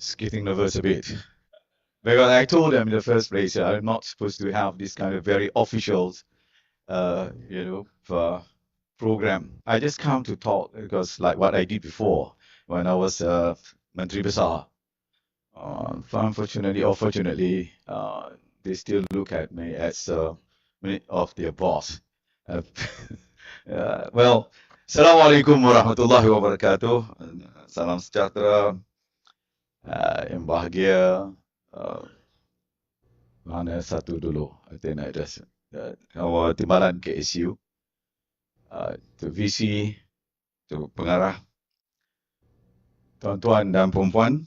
Just getting nervous a bit. Because I told them in the first place, I'm not supposed to have this kind of very official, program. I just come to talk because like what I did before when I was Menteri Besar. Unfortunately or fortunately, they still look at me as of their boss. Uh, well, Assalamualaikum warahmatullahi wabarakatuh. Salam sejahtera, yang bahagia. Uh, Mana satu dulu, I think I just our timbalan KSU, to VC, to pengarah, tuan-tuan dan puan-puan.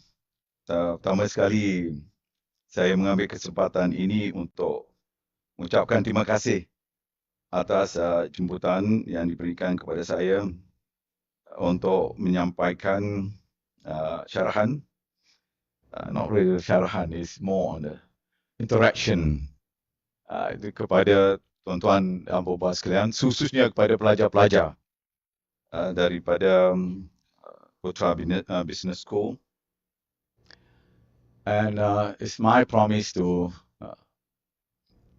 Pertama sekali saya mengambil kesempatan ini untuk mengucapkan terima kasih atas jemputan yang diberikan kepada saya untuk menyampaikan syarahan. Not really syarahan, it's more on the interaction kepada tuan-tuan dan puan-puan sekalian, khususnya kepada pelajar-pelajar daripada Putra Business School. And it's my promise to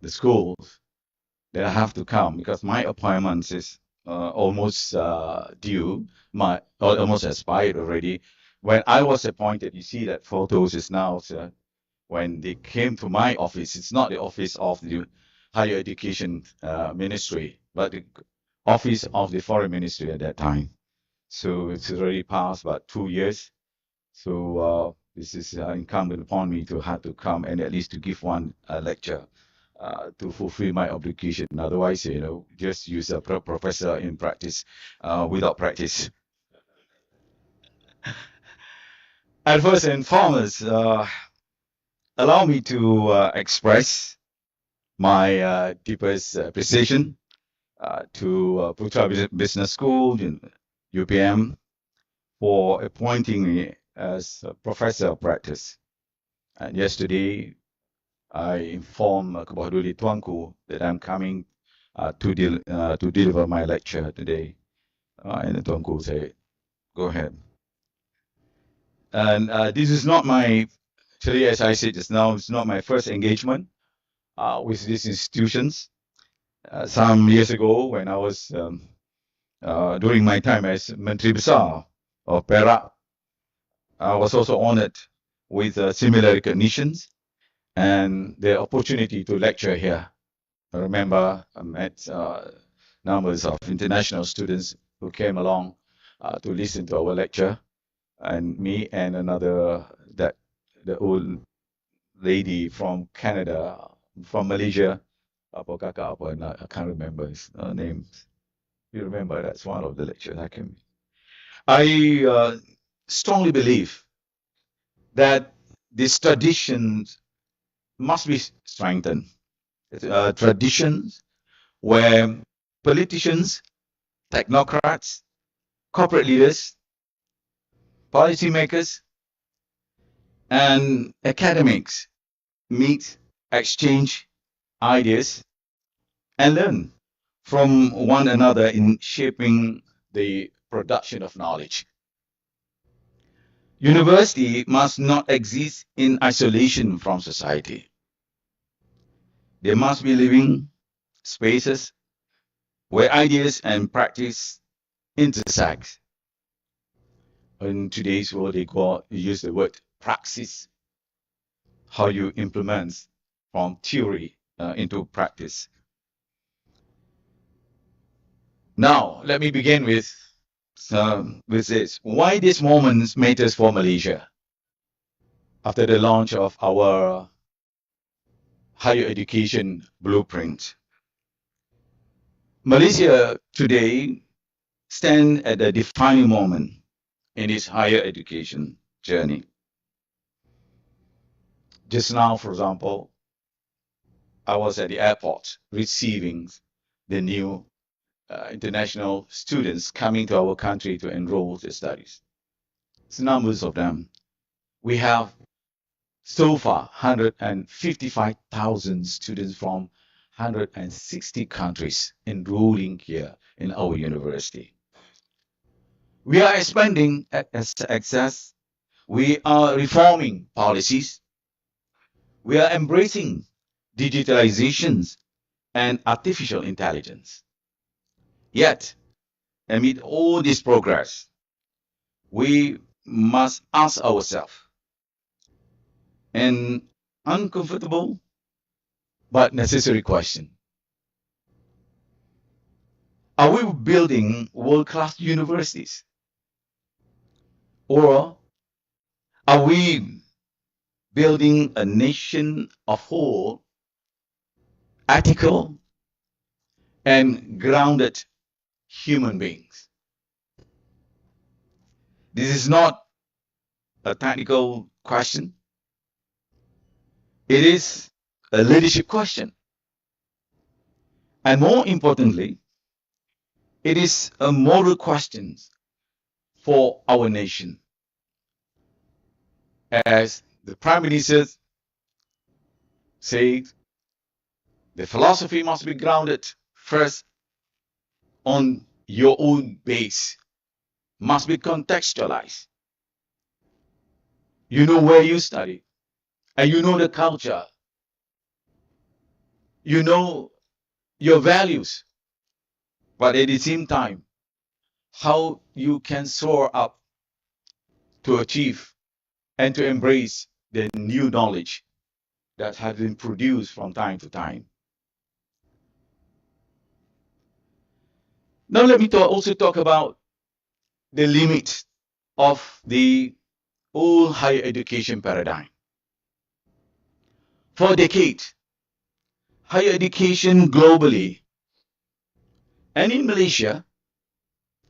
the schools that I have to come because my appointment is almost due, almost expired already. When I was appointed, you see that photos is now when they came to my office. It's not the office of the Higher Education Ministry, but the office of the Foreign Ministry at that time. So it's already passed about 2 years. So this is incumbent upon me to have to come and at least to give one lecture to fulfill my obligation. Otherwise, just use a professor in practice without practice. And first and foremost, allow me to express my deepest appreciation to Putra Business School, UPM, for appointing me as a professor of practice. And yesterday, I informed Kebahaduli Tuanku that I'm coming to deliver my lecture today. And the Tuanku said, go ahead. And this is not my, actually, as I said just now, it's not my first engagement with these institutions. Some years ago, when I was during my time as Menteri Besar of Perak, I was also honored with similar recognitions and the opportunity to lecture here. I remember I met numbers of international students who came along to listen to our lecture, and me and another, the old lady from Canada, from Malaysia, I can't remember his name. You remember that's one of the lectures I came. I strongly believe that these traditions must be strengthened. Traditions where politicians, technocrats, corporate leaders, policymakers, and academics meet, exchange ideas, and learn from one another in shaping the production of knowledge. University must not exist in isolation from society. There must be living spaces where ideas and practice intersect. In today's world, they use the word praxis, how you implement from theory into practice. Now, let me begin with this. Why this moment matters for Malaysia? After the launch of our higher education blueprint, Malaysia today stands at a defining moment in its higher education journey. Just now, for example, I was at the airport receiving the new international students coming to our country to enroll their studies. It's numbers of them. We have so far 155,000 students from 160 countries enrolling here in our university. We are expanding access We are reforming policies. We are embracing digitalizations and artificial intelligence. Yet, amid all this progress, we must ask ourselves an uncomfortable but necessary question. Are we building world-class universities? Or are we building a nation of whole, ethical, and grounded human beings? This is not a technical question. It is a leadership question. And more importantly, it is a moral question for our nation. As the Prime Minister said, the philosophy must be grounded first on your own base, must be contextualized. You know where you study, and you know the culture, you know your values, but at the same time, how you can soar up to achieve and to embrace the new knowledge that has been produced from time to time. Now let me also talk about the limit of the old higher education paradigm. For decades, higher education globally and in Malaysia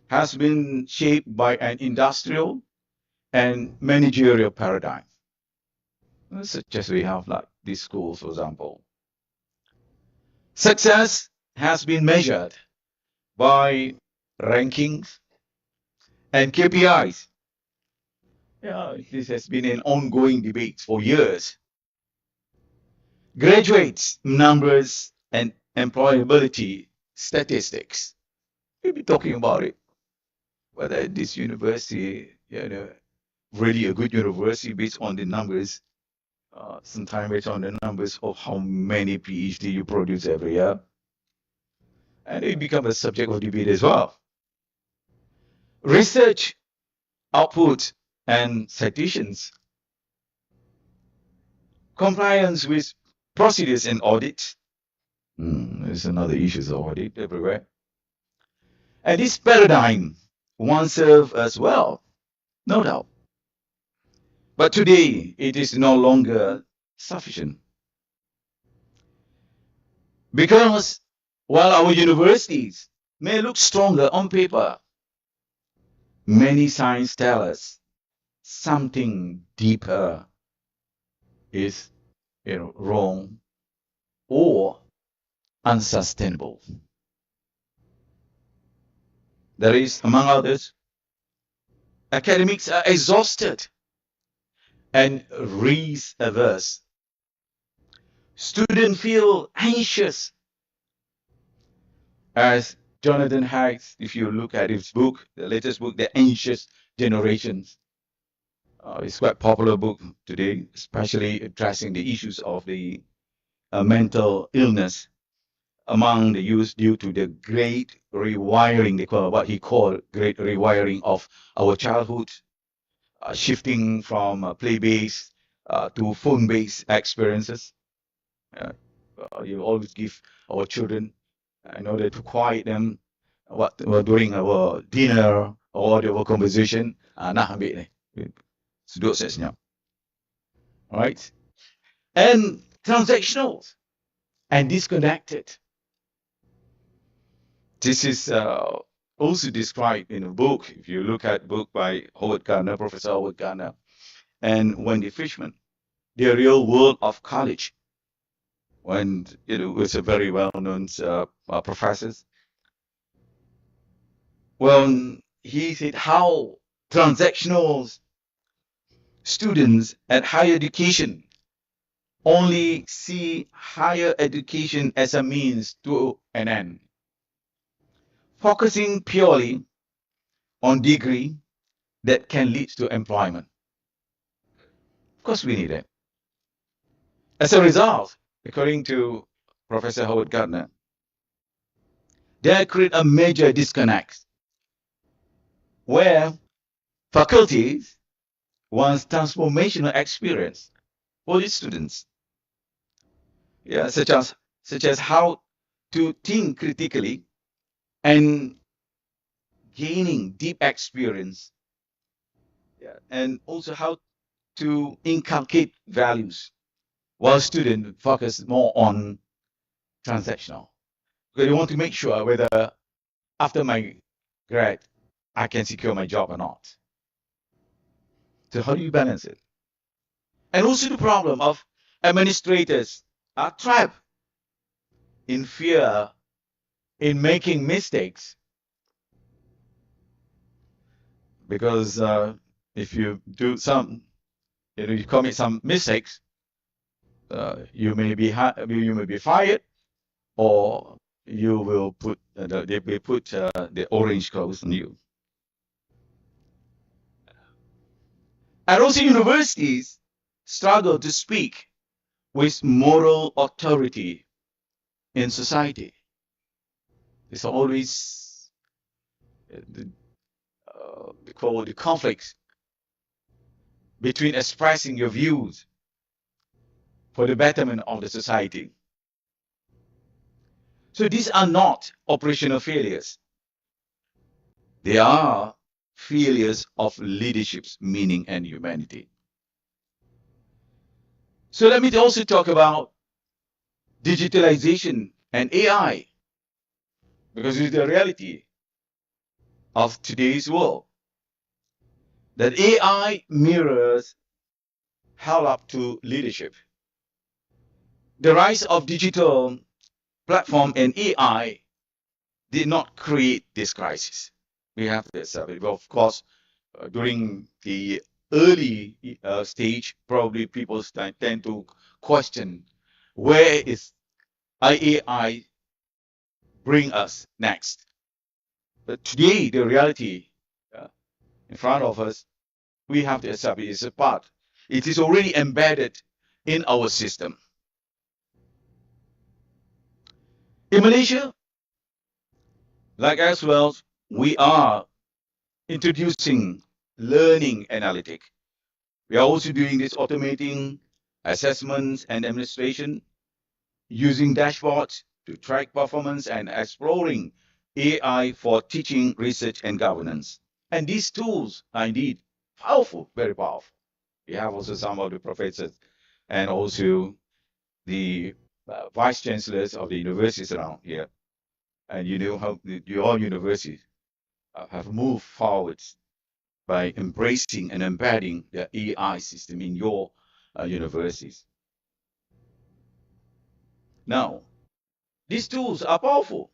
has been shaped by an industrial and managerial paradigm, such as we have like these schools, for example. Success has been measured by rankings and KPIs. Yeah, this has been an ongoing debate for years. Graduates numbers and employability statistics. We'll be talking about it. Whether this university, really a good university based on the numbers, sometimes based on the numbers of how many PhD you produce every year. And it becomes a subject of debate as well. Research output and citations, compliance with procedures and audits. There's another issue of audit everywhere. And this paradigm once served us well, no doubt. But today, it is no longer sufficient. Because while our universities may look stronger on paper, many signs tell us something deeper is wrong or unsustainable. There is, among others, academics are exhausted and risk averse. Students feel anxious. As Jonathan Haidt, if you look at his book, the latest book, The Anxious Generations, it's quite a popular book today, especially addressing the issues of the mental illness among the youth due to the great rewiring, what he called great rewiring of our childhood, shifting from play-based to phone-based experiences. You always give our children in order to quiet them during our dinner or our conversation. Nah, ambil ni. Duduk set senyap. Alright? And transactional and disconnected. This is also described in a book. If you look at a book by Howard Gardner, Professor Howard Gardner, and Wendy Fishman, The Real World of College. When it was a very well-known professors. Well, he said how transactional students at higher education only see higher education as a means to an end, focusing purely on degree that can lead to employment. course we need it. As a result, according to Professor Howard Gardner, there create a major disconnect where faculties wants transformational experience for its students, such as how to think critically and gaining deep experience, and also how to inculcate values, while students focus more on transactional. Because they want to make sure whether after my grad I can secure my job or not. So how do you balance it? And also the problem of administrators are trapped in fear in making mistakes, because if you do you commit some mistakes, you may be fired, or you will put they will put the orange clothes on you. And also universities struggle to speak with moral authority in society. It's always the conflicts between expressing your views for the betterment of the society. So these are not operational failures. They are failures of leadership's meaning and humanity. So let me also talk about digitalization and AI, because it's the reality of today's world. That AI mirrors held up to leadership. The rise of digital platform and AI did not create this crisis. We have this, of course, during the early stage, probably people tend to question, where is AI bring us next? But today, the reality in front of us, we have to accept it is a part. It is already embedded in our system. In Malaysia, like as well, we are introducing learning analytic. We are also doing this automating assessments and administration, using dashboards to track performance, and exploring AI for teaching, research, and governance. And these tools are indeed powerful, very powerful. We have also some of the professors and also the vice chancellors of the universities around here. And you know how your universities have moved forwards by embracing and embedding the AI system in your universities. Now, these tools are powerful,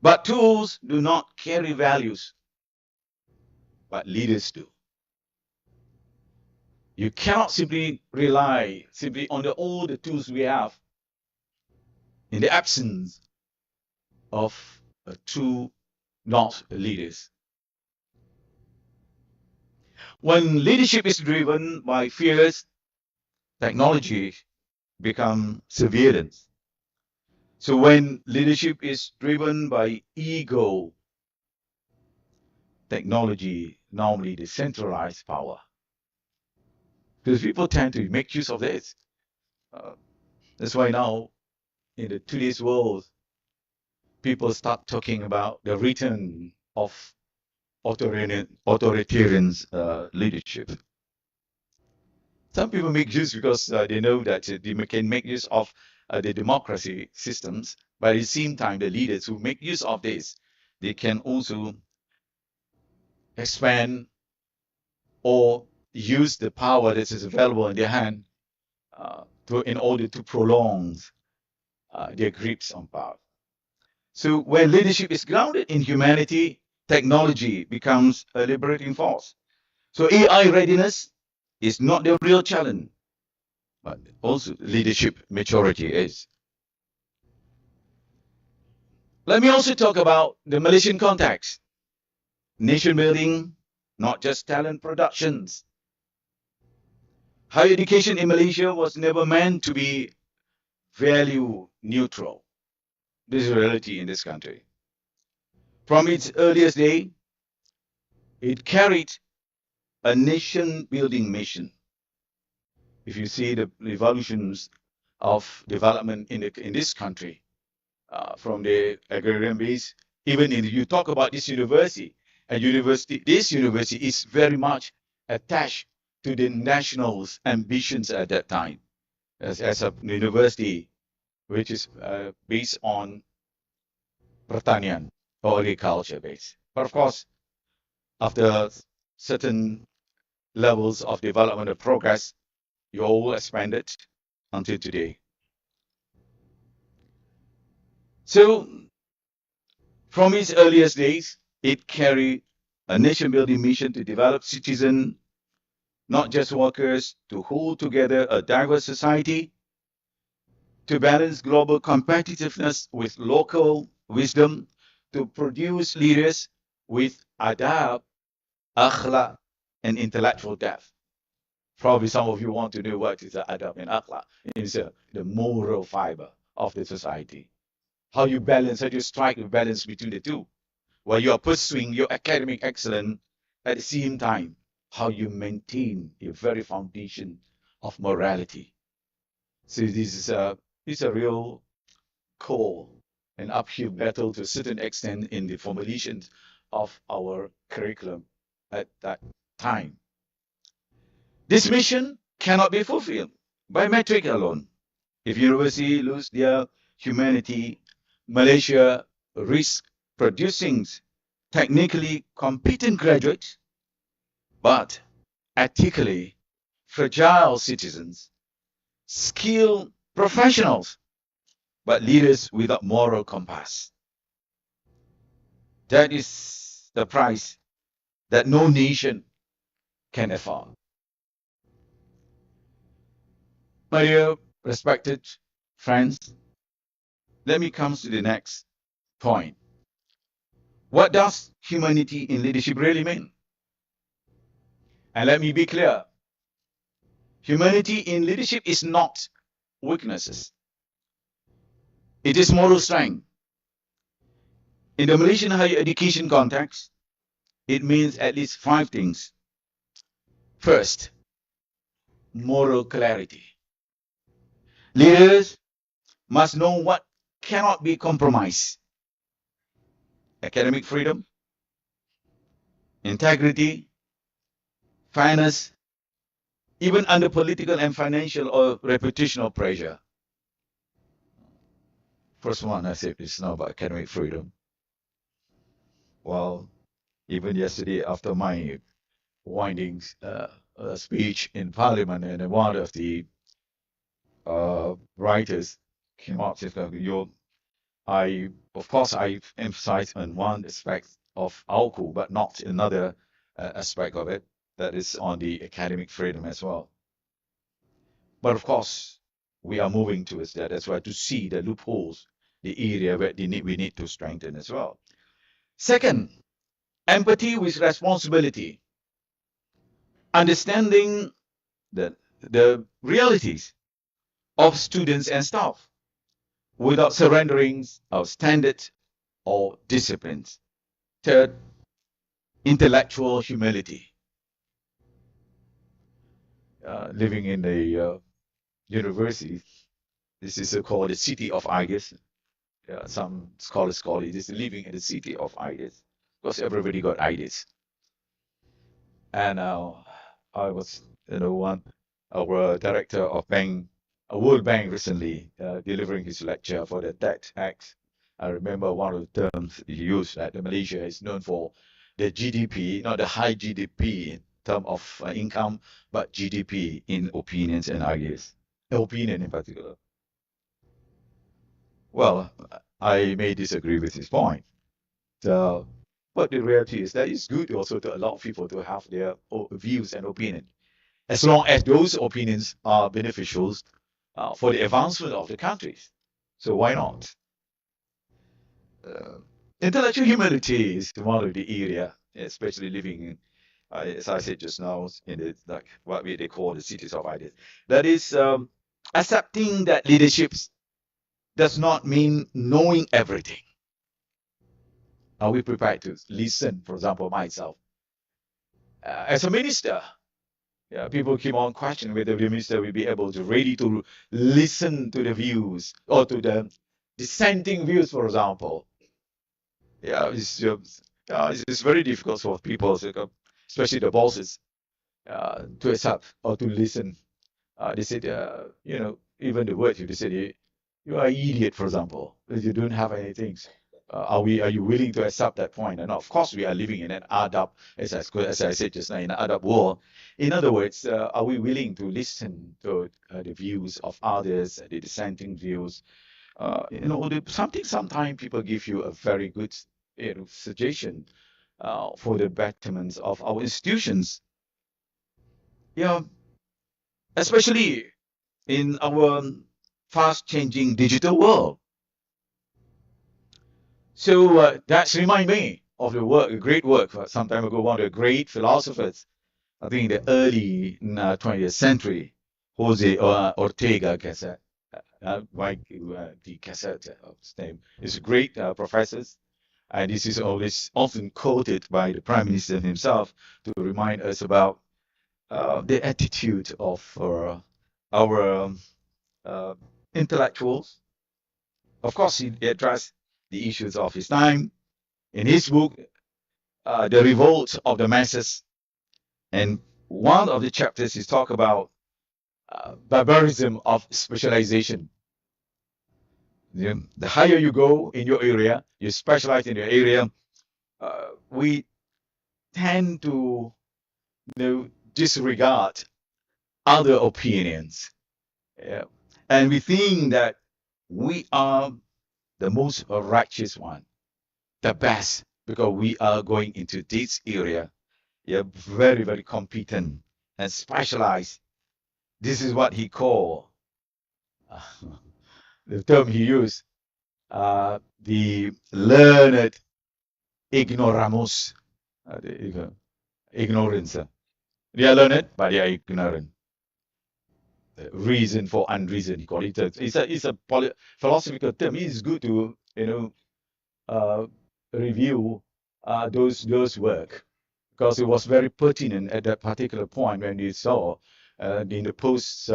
but tools do not carry values, but leaders do. You cannot simply rely on all the tools we have in the absence of true not leaders. When leadership is driven by fears, technology becomes surveillance. So when leadership is driven by ego, technology normally decentralizes power. Because people tend to make use of this. That's why now, in today's world, people start talking about the return of authoritarian leadership. Some people make use because they know that they can make use of the democracy systems, but at the same time, the leaders who make use of this, they can also expand or use the power that is available in their hand in order to prolong their grips on power. So when leadership is grounded in humanity, technology becomes a liberating force. So AI readiness is not the real challenge, but also leadership maturity is. Let me also talk about the Malaysian context. Nation building, not just talent productions. higher education in Malaysia was never meant to be value neutral. This is reality in this country. From its earliest day, it carried a nation-building mission. If you see the evolutions of development in this country, from the agrarian base, even in you talk about this university, this university is very much attached to the national's ambitions at that time, as a university which is based on pertanian or agriculture base. But of course, after certain levels of development and progress, you all expanded until today. So from its earliest days, it carried a nation-building mission to develop citizens, not just workers, to hold together a diverse society, to balance global competitiveness with local wisdom, to produce leaders with adab, akhlaq, and intellectual depth. Probably some of you want to know what is the adab and akhlaq. It's the moral fiber of the society. How you balance, how you strike the balance between the two. While you are pursuing your academic excellence, at the same time, how you maintain a very foundation of morality. So this is a real core and uphill battle to a certain extent in the formulation of our curriculum at that time. This mission cannot be fulfilled by metric alone. If universities lose their humanity, Malaysia risks producing technically competent graduates, but ethically fragile citizens, skilled professionals, but leaders without moral compass. That is the price that no nation can afford. My dear respected friends, let me come to the next point. What does humanity in leadership really mean? And let me be clear. Humanity in leadership is not weaknesses. It is moral strength. In the Malaysian higher education context, it means at least 5 things. First, moral clarity. Leaders must know what cannot be compromised. Academic freedom, integrity, fairness, even under political and financial or reputational pressure. First one, I said, is now about academic freedom. Well, even yesterday after my winding speech in Parliament, and one of the writers came up and said, of course, I emphasize on one aspect of ALCO, but not another aspect of it, that is on the academic freedom as well. But of course, we are moving towards that as well, to see the loopholes, the area where we need to strengthen as well. Second, empathy with responsibility. Understanding the realities of students and staff without surrendering our standards or disciplines. Third, intellectual humility. Living in a university, this is called the city of ideas. Some scholars call it is living in the city of ideas, because everybody got ideas. And I was, our director of World Bank recently delivering his lecture for the TEDx. I remember one of the terms he used that Malaysia is known for the GDP, not the high GDP in terms of income, but GDP in opinions and ideas, opinion in particular. Well, I may disagree with his point. But the reality is that it's good also to allow people to have their views and opinion, as long as those opinions are beneficial for the advancement of the countries. So why not? Intellectual humility is one of the area, especially living as I said just now, in the like what they call the cities of ideas. That is accepting that leadership does not mean knowing everything. Are we prepared to listen? For example, myself, as a minister, yeah, people keep on questioning whether the minister will be able to ready to listen to the views or to the dissenting views, for example. Yeah, it's very difficult for people, especially the bosses, to accept or to listen. They said, even the word they said, you are an idiot, for example, if you don't have anything. Are you willing to accept that point? And of course, we are living in an adab, as I said just now, in an adab world. In other words, are we willing to listen to the views of others, the dissenting views? Sometimes people give you a very good, suggestion for the betterment of our institutions. Yeah, especially in our fast-changing digital world. So that's remind me of the work, a great work some time ago, one of the great philosophers, I think in the early 20th century, Jose Ortega Gasset, Mike D. Gasset, his name, is a great professor. And this is always often quoted by the Prime Minister himself to remind us about the attitude of our uh, intellectuals. Of course, he addressed the issues of his time in his book, The Revolt of the Masses. And one of the chapters is talk about barbarism of specialization. The higher you go in your area, you specialize in your area, we tend to disregard other opinions. Yeah. And we think that we are the most righteous one, the best, because we are going into this area. Yeah, very, very competent and specialized. This is what he called, uh, the term he used, the learned ignoramus, the ignorance. They are learned, but they are ignorant. Reason for unreason, he called it. It's a philosophical term. It's good to uh, review those work because it was very pertinent at that particular point when we saw in the post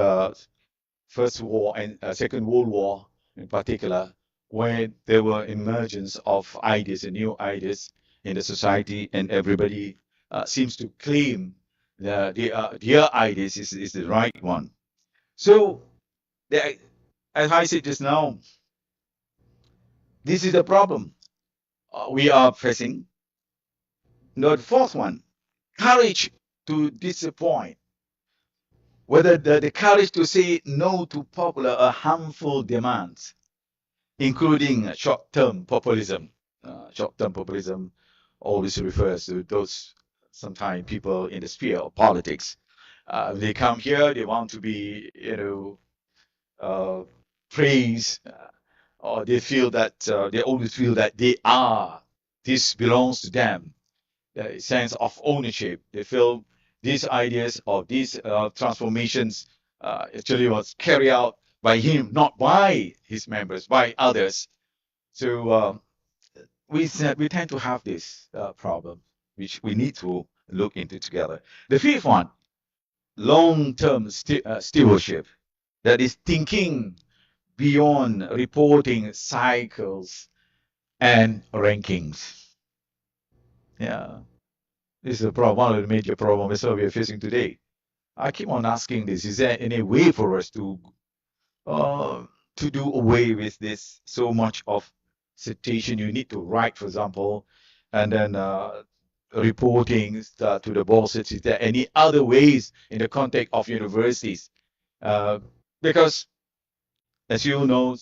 First War and Second World War in particular, when there were emergence of ideas and new ideas in the society, and everybody seems to claim that their ideas is the right one. So, as I said just now, this is the problem we are facing. The fourth one, courage to disappoint. Whether the courage to say no to popular or harmful demands, including short-term populism. Short-term populism always refers to those sometimes people in the sphere of politics. They come here, they want to be, uh, praised, or they feel that they always feel that this belongs to them. The sense of ownership. They feel these ideas or these transformations actually was carried out by him, not by his members, by others. So we tend to have this problem, which we need to look into together. The fifth one, long-term stewardship. That is thinking beyond reporting cycles and rankings. Yeah, this is a problem, one of the major problems that we are facing today. I keep on asking this: is there any way for us uh, to do away with this so much of citation you need to write, for example, and then reporting to the bosses? Is there any other ways in the context of universities? Because, as you know,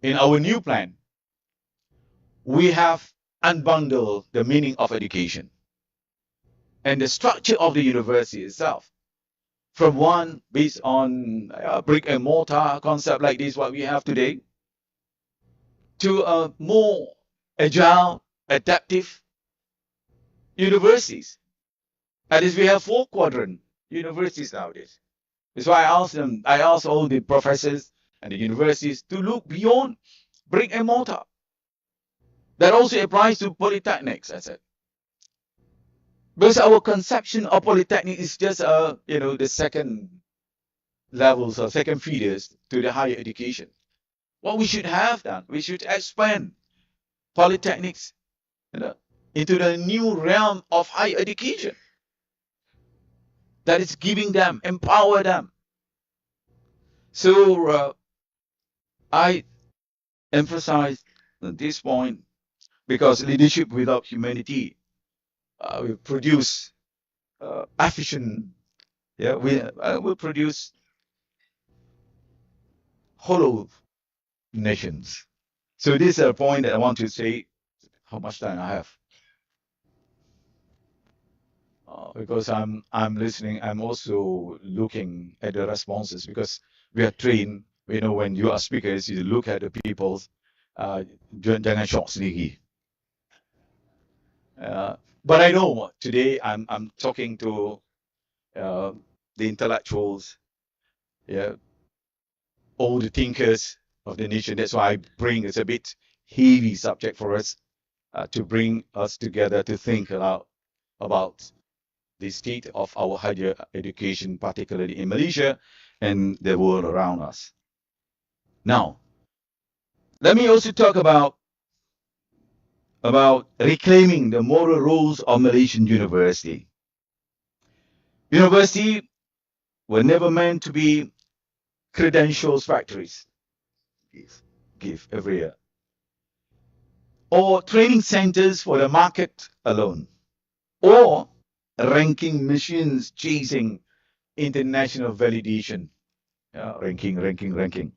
in our new plan, we have unbundled the meaning of education and the structure of the university itself from one based on brick and mortar concept like this, what we have today, to a more agile, adaptive universities. At least we have 4 quadrant universities nowadays. That's why I asked all the professors and the universities to look beyond brick and mortar. That also applies to polytechnics, I said. Because our conception of polytechnic is just the second levels or second feeders to the higher education. What we should have done, we should expand polytechnics, you know, into the new realm of higher education. That is giving them, empower them. So I emphasize this point because leadership without humanity will produce efficient, we will produce hollow nations. So this is a point that I want to say. How much time I have? Because I'm listening. I'm also looking at the responses because we are trained. You know, when you are speakers, you look at the people. Jangan shock sendiri. But I know today I'm talking to the intellectuals, yeah, all the thinkers of the nation. That's why I bring it's a bit heavy subject for us to bring us together to think about the state of our higher education, particularly in Malaysia and the world around us. Now, let me also talk about reclaiming the moral roles of Malaysian university. University were never meant to be credentials factories. Give every year. Or training centers for the market alone. Or ranking machines chasing international validation. Ranking.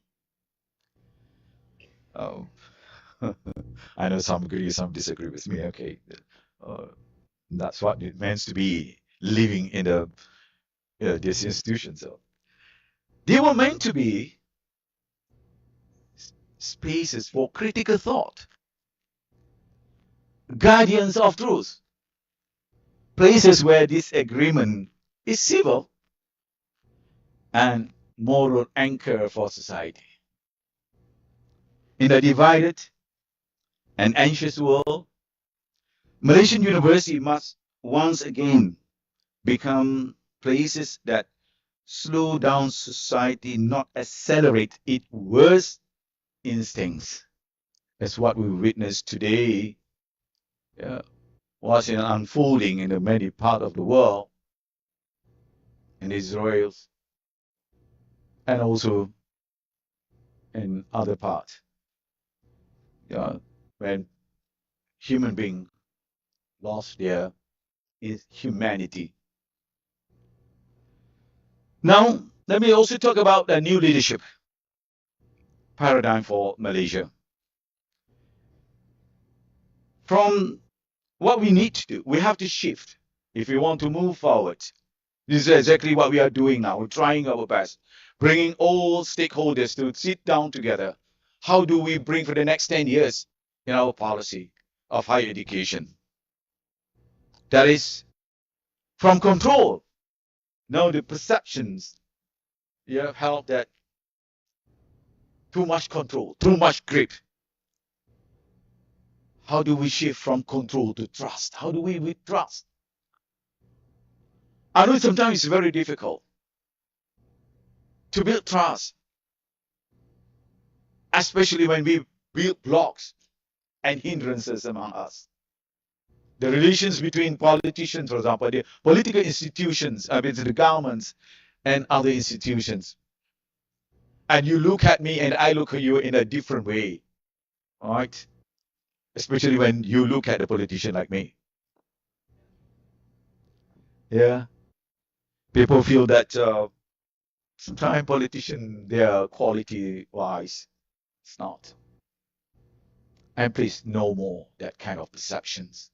Oh, I know some agree, some disagree with me. Okay, that's what it means to be living in this institution. So they were meant to be spaces for critical thought, guardians of truth, places where disagreement is civil, and moral anchor for society. In a divided and anxious world, Malaysian University must once again become places that slow down society, not accelerate its worst instincts. That's what we witness today, was unfolding in the many parts of the world, in Israel, and also in other parts, when human beings lost their humanity. Now, let me also talk about the new leadership paradigm for Malaysia. From what we need to do, we have to shift if we want to move forward. This is exactly what we are doing now. We're trying our best, bringing all stakeholders to sit down together. How do we bring for the next 10 years in our policy of higher education? That is from control. Now the perceptions you have held that too much control, too much grip. How do we shift from control to trust? How do we trust? I know sometimes it's very difficult to build trust, especially when we build blocks and hindrances among us. The relations between politicians, for example, the political institutions, I mean the governments and other institutions. And you look at me and I look at you in a different way, right? Especially when you look at a politician like me. Yeah. People feel that sometimes politicians, their quality wise, it's not. And please, no more that kind of perceptions.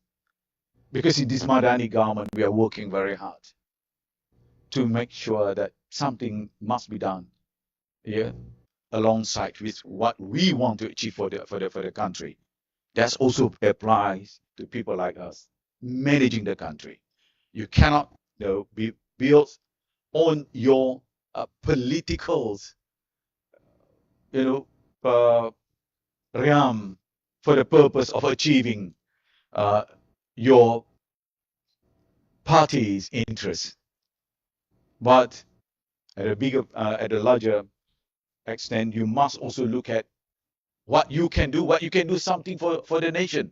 Because in this Madani government, we are working very hard to make sure that something must be done, yeah, alongside with what we want to achieve for the country. That also applies to people like us managing the country. You cannot be built on your political, you know, realm for the purpose of achieving your party's interests. But at a larger extent, you must also look at what you can do, something for the nation.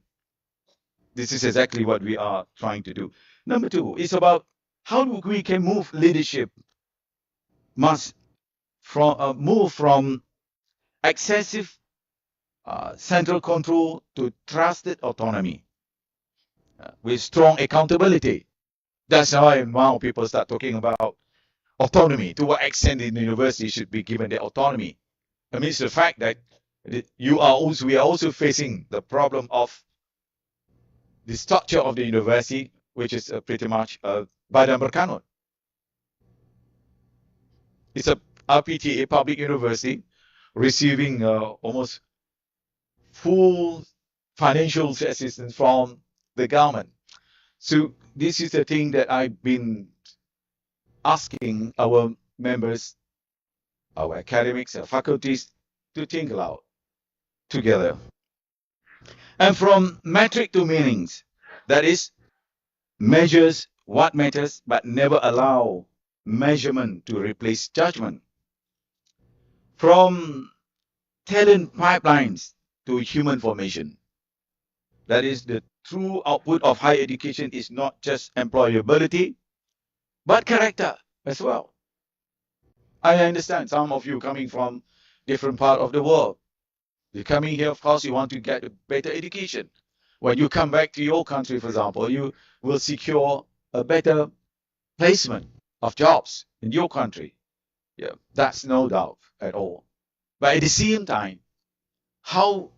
This is exactly what we are trying to do. Number two is about how we can move leadership must move from excessive central control to trusted autonomy with strong accountability. That's why now people start talking about autonomy. To what extent the university should be given the autonomy? I mean, it's the fact that we are also facing the problem of the structure of the university, which is pretty much Badan Berkanun. It's a RPTA public university receiving almost full financial assistance from the government. So this is the thing that I've been asking our members, our academics, our faculties to think aloud together. And from metric to meanings, that is, measures what matters, but never allow measurement to replace judgment. From talent pipelines to human formation. That is, the true output of higher education is not just employability, but character as well. I understand some of you coming from different part of the world. You're coming here, of course, you want to get a better education. When you come back to your country, for example, you will secure a better placement of jobs in your country. Yeah, that's no doubt at all. But at the same time, how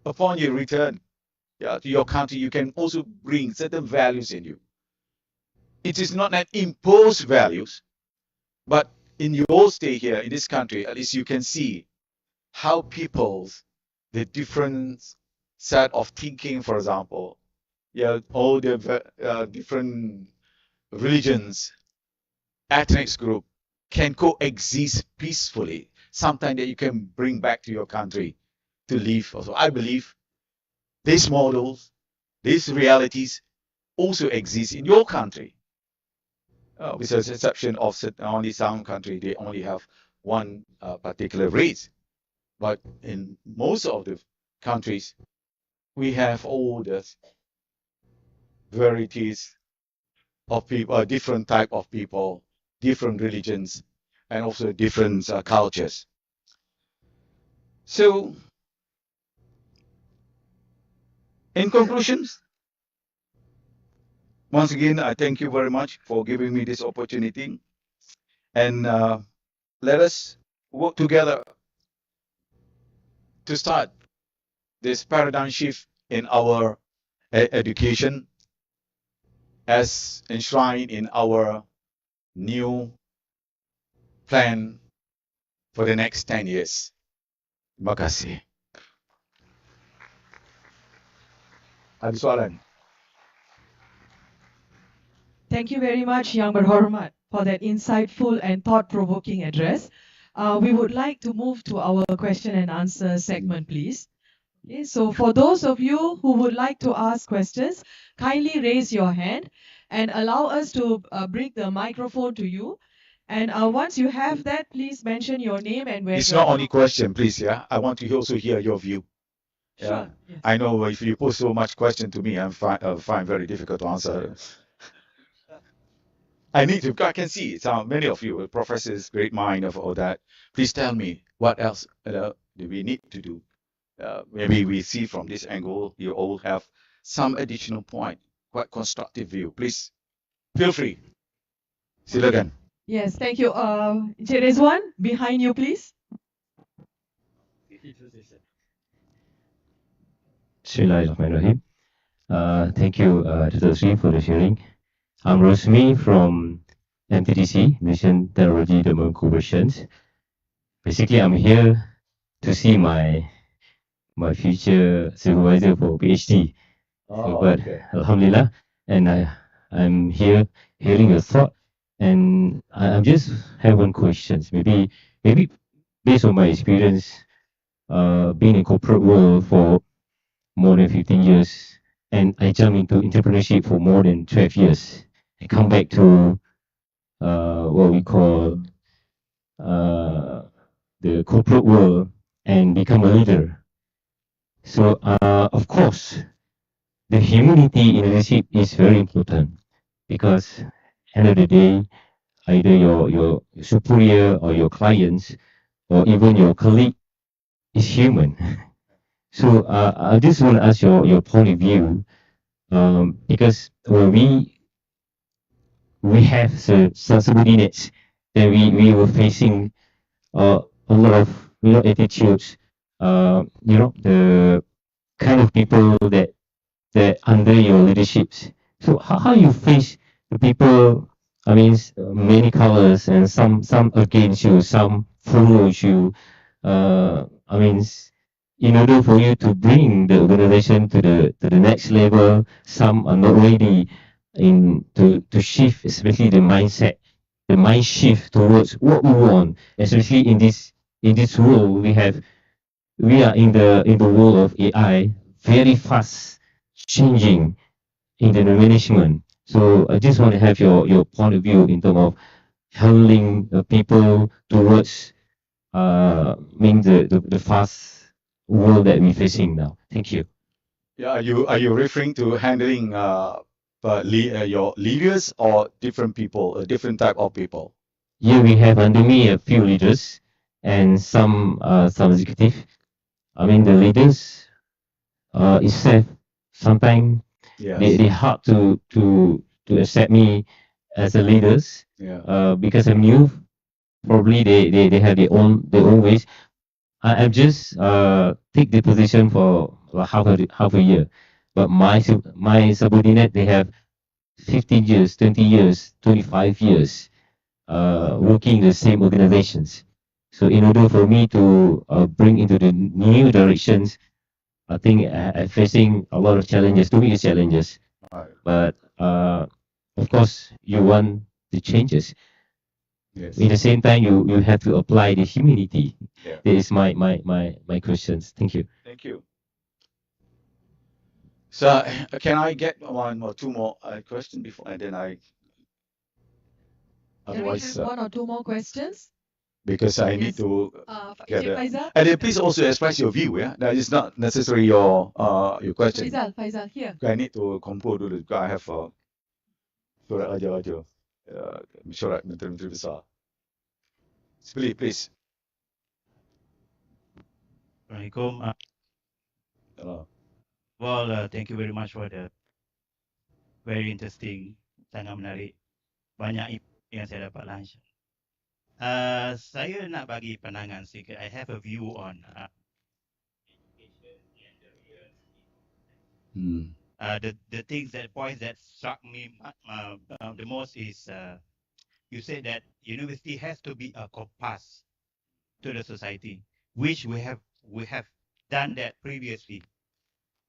upon your return to your country, you can also bring certain values in you. It is not an imposed values, but in your stay here in this country, at least you can see how the different set of thinking, for example, all the different religions, ethnic group can coexist peacefully. Something that you can bring back to your country to live. Also, I believe these models, these realities also exist in your country. With the exception of only some country, they only have one particular race. But in most of the countries, we have all the varieties of people, different type of people, different religions, and also different cultures. So, in conclusions, once again, I thank you very much for giving me this opportunity. And let us work together to start this paradigm shift in our education as enshrined in our new plan for the next 10 years. Terima kasih. Ada soalan? Thank you very much, Yang Berhormat, for that insightful and thought-provoking address. We would like to move to our question and answer segment, please. Okay, so for those of you who would like to ask questions, kindly raise your hand and allow us to bring the microphone to you. And once you have that, please mention your name and where It's you're not only from. question, please. Yeah, I want to also hear your view. Yeah. Sure. Yes. I know if you pose so much question to me, I find very difficult to answer. I can see many of you, professors, great mind of all that. Please tell me what else do we need to do? Maybe we see from this angle, you all have some additional point, quite constructive view. Please feel free. Silakan. Yes, thank you. Encik Rizwan, behind you, please. Bismillahirrahmanirrahim. Thank you, Dr. Sri, for the sharing. I'm Rosmi from MTDC, Mission Technology Development Corporations. Basically, I'm here to see my future supervisor for PhD. Oh, But okay. Alhamdulillah, and I'm here hearing your thought, and I'm just have one question. Maybe based on my experience, being in corporate world for more than 15 years, and I jump into entrepreneurship for more than 12 years. I come back to what we call uh, the corporate world and become a leader. So, of course, the humility in leadership is very important because end of the day, either your superior or your clients or even your colleague is human. So I just want to ask your point of view, because when we have some subordinates that we were facing a lot of attitudes, the kind of people that under your leaderships. So how you face the people? I mean, many colors and some against you, some follows you. I mean, in order for you to bring the organization to the next level, some are not ready in to shift, especially the mindset, the mind shift towards what we want, especially in this world we are in the world of AI, very fast changing in the management. So I just want to have your point of view in terms of handling people towards mean the fast world that we're facing now. Thank you. Yeah, are you referring to handling your leaders or different people, a different type of people? Here we have under me a few leaders and some executive. I mean the leaders itself sometimes Yes. they hard to accept me as a leaders Yeah. because I'm new. Probably they have their own ways. I've just take the position for like half a year, but my subordinate they have 15 years, 20 years, 25 years working in the same organizations. So in order for me to bring into the new directions, I think I'm facing a lot of challenges, too many challenges. Right. But of course, you want the changes. Yes. In the same time, you have to apply the humility. Yeah. That is my questions. Thank you. Thank you. So can I get one or two more questions before, and then I Can we have otherwise one or two more questions? because I need Yes. to get Encik a. Faizal? And then please also express your view. Yeah, that is not necessarily your question. Faizal, here. I need to compose dulu. Because I have surat raja-raja, mesyuarat menteri-menteri besar. Please. Assalamualaikum. Hello. Well, thank you very much for the very interesting, sangat menarik. Banyak yang saya dapat lunch. Saya nak bagi pandangan sikit. I have a view on education and the real the things that points that struck me the most is you said that university has to be a compass to the society, which we have done that previously,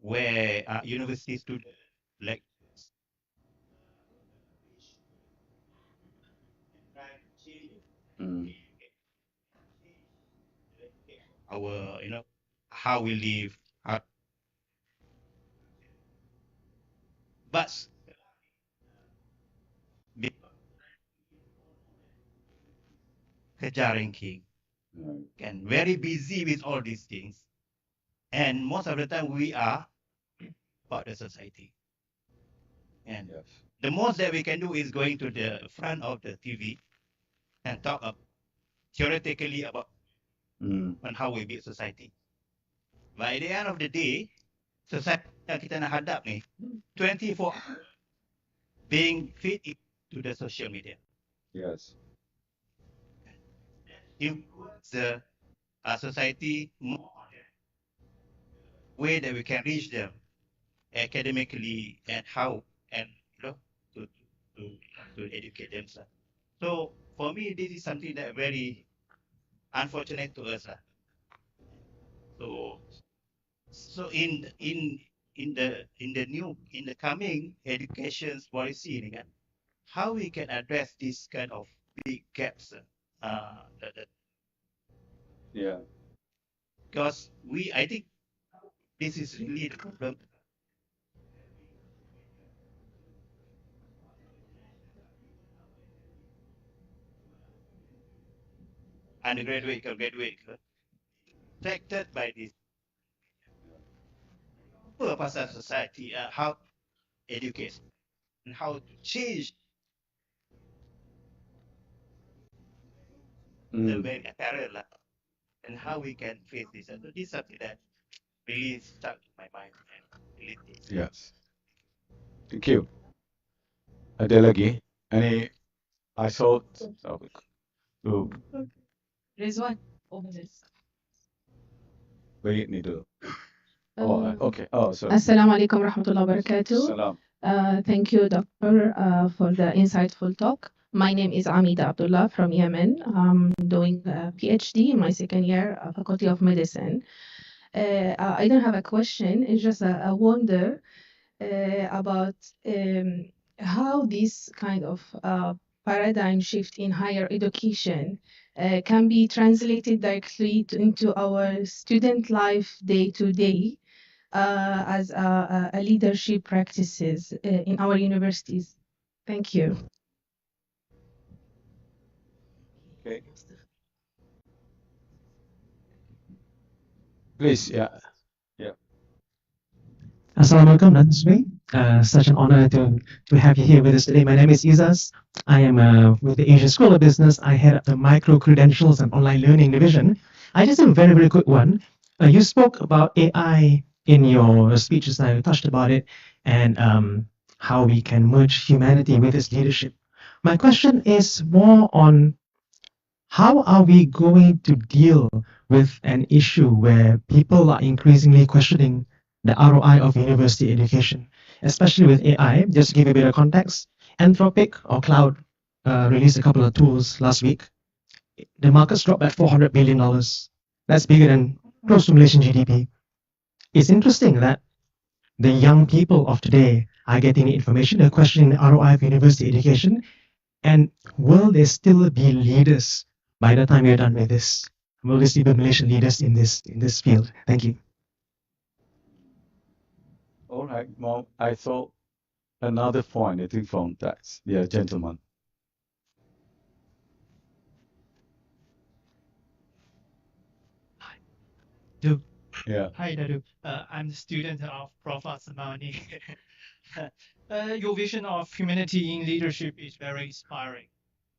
where university students like Mm. our how we live, but kejar ranking and very busy with all these things, and most of the time we are about the society, and Yes. the most that we can do is going to the front of the TV and talk theoretically about on how we build society. By the end of the day, society yang kita nak hadap ni 24 hours being fit into the social media. Yes. Influence the society more way that we can reach them academically and how and to educate themselves. So for me, this is something that very unfortunate to us. So in in the coming education policy ni kan, how we can address this kind of big gaps, Yeah. because I think this is really the problem. Undergraduate or graduate affected by this poor part of society, how to educate and how to change the way apparel lah, and how we can face this. And so this is something that really stuck in my mind and really thinks. Yes. Thank you. Ada lagi? Any I saw oh, Rizwan, over this. wait ni dulu. Oh, okay. Oh, sorry. Assalamu alaikum warahmatullahi wabarakatuh. Salam. Thank you, Doctor, for the insightful talk. My name is Amida Abdullah from Yemen. I'm doing a PhD in my second year, Faculty of Medicine. I don't have a question, it's just a wonder about how this kind of paradigm shift in higher education can be translated directly into our student life day to day as a leadership practices in our universities. Thank you. Okay. Please, yeah. Assalamualaikum, that's me. Such an honor to have you here with us today. My name is Izaz. I am with the Asian School of Business. I head up the Micro Credentials and Online Learning Division. I just have a very, very quick one. You spoke about AI in your speeches now, you touched about it, and how we can merge humanity with its leadership. My question is more on how are we going to deal with an issue where people are increasingly questioning the ROI of university education, especially with AI. Just to give you a bit of context, Anthropic or Cloud released a couple of tools last week. The market's dropped by $400 billion. That's bigger than close to Malaysian GDP. It's interesting that the young people of today are getting the information, they're questioning the ROI of university education, and will there still be leaders by the time we're done with this? Will there still be Malaysian leaders in this field? Thank you. All right. Well, I saw another point, I think, from that. Yeah, gentleman. Do. Yeah. Hi, Dadu. I'm the student of Prof. Asmani. Your vision of humanity in leadership is very inspiring.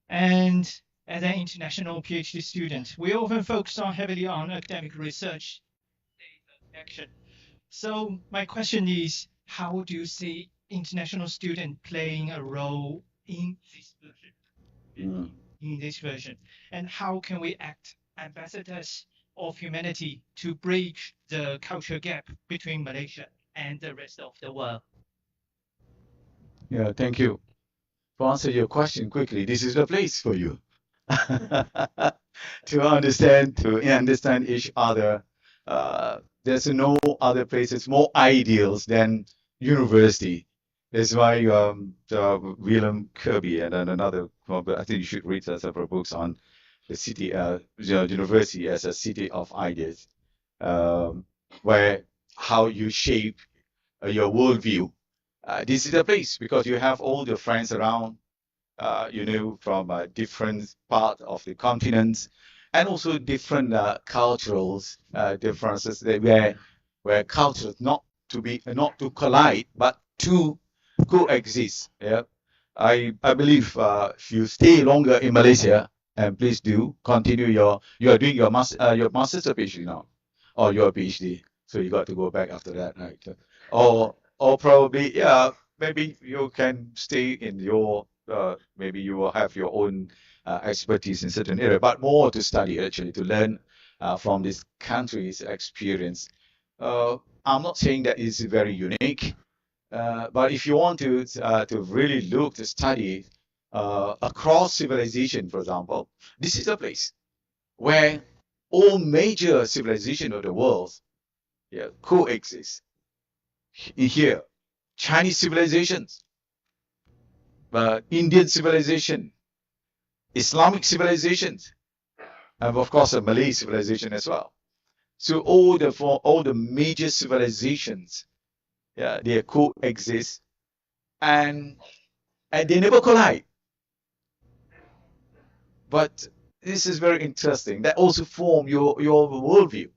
And as an international PhD student, we often focus heavily on academic research, data action. So my question is, how do you see international student playing a role in this version? In this version, and how can we act ambassadors of humanity to bridge the culture gap between Malaysia and the rest of the world? Yeah, thank you. To answer your question quickly, this is the place for you to understand each other. There's no other places more ideals than university. That's why William Kirby and then another, I think you should read several books on the city, university as a city of ideas, where how you shape your worldview. This is the place because you have all your friends around, from different part of the continents, and also different cultural differences where cultures not to collide but to coexist. Yeah, I believe if you stay longer in Malaysia, and please do continue you are doing your master's or PhD now, or your PhD, so you got to go back after that, right? Or probably maybe you can stay in your maybe you will have your own expertise in certain area, but more to study actually to learn from this country's experience. I'm not saying that it's very unique, but if you want to really look to study across civilization, for example, this is a place where all major civilization of the world coexist. in here, Chinese civilizations, Indian civilization, Islamic civilizations, and of course a Malay civilization as well. So all the major civilizations, yeah, they coexist, and they never collide. But this is very interesting. That also form your worldview.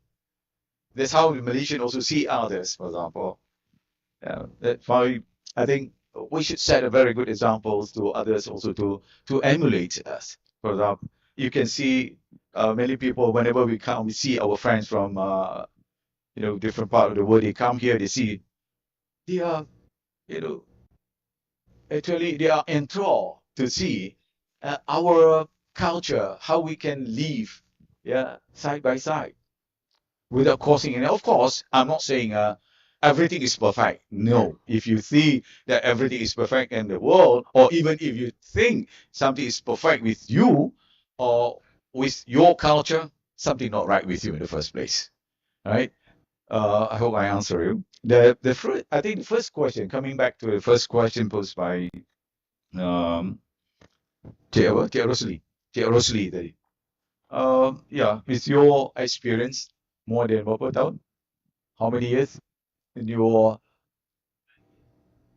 That's how the Malaysian also see others, for example. That's why I think we should set a very good examples to others also to emulate us. For example, you can see many people whenever we come, we see our friends from different part of the world. They come here, they see they are actually they are enthralled to see our culture, how we can live, side by side without causing any. Of course, I'm not saying everything is perfect. No, if you see that everything is perfect in the world, or even if you think something is perfect with you or with your culture, something not right with you in the first place. All right. I hope I answer you. I think the first question, coming back to the first question posed by Cik Rosli tadi. With your experience, more than berapa tahun? How many years in your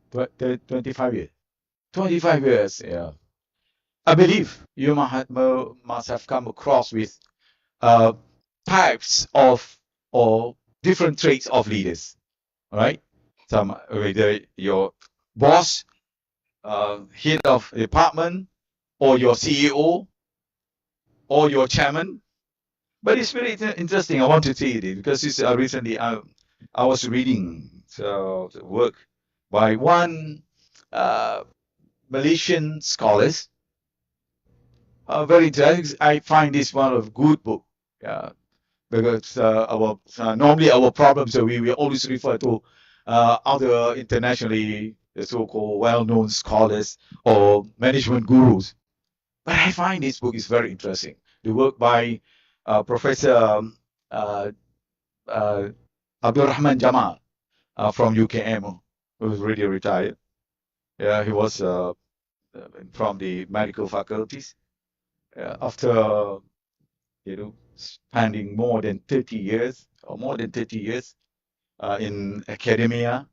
25 years? 25 years, yeah. I believe you must have come across with types of or different traits of leaders, right? Some whether your boss, head of department, or your CEO, or your chairman. But it's very interesting. I want to tell you this because it's recently I was reading work by one Malaysian scholars. Very interesting. I find this one of good book. Because normally our problems we always refer to other internationally so-called well-known scholars or management gurus. But I find this book is very interesting. The work by Professor Abdul Rahman Jamal from UKM, who is already retired. Yeah, he was from the medical faculties. After spending more than 30 years in academia,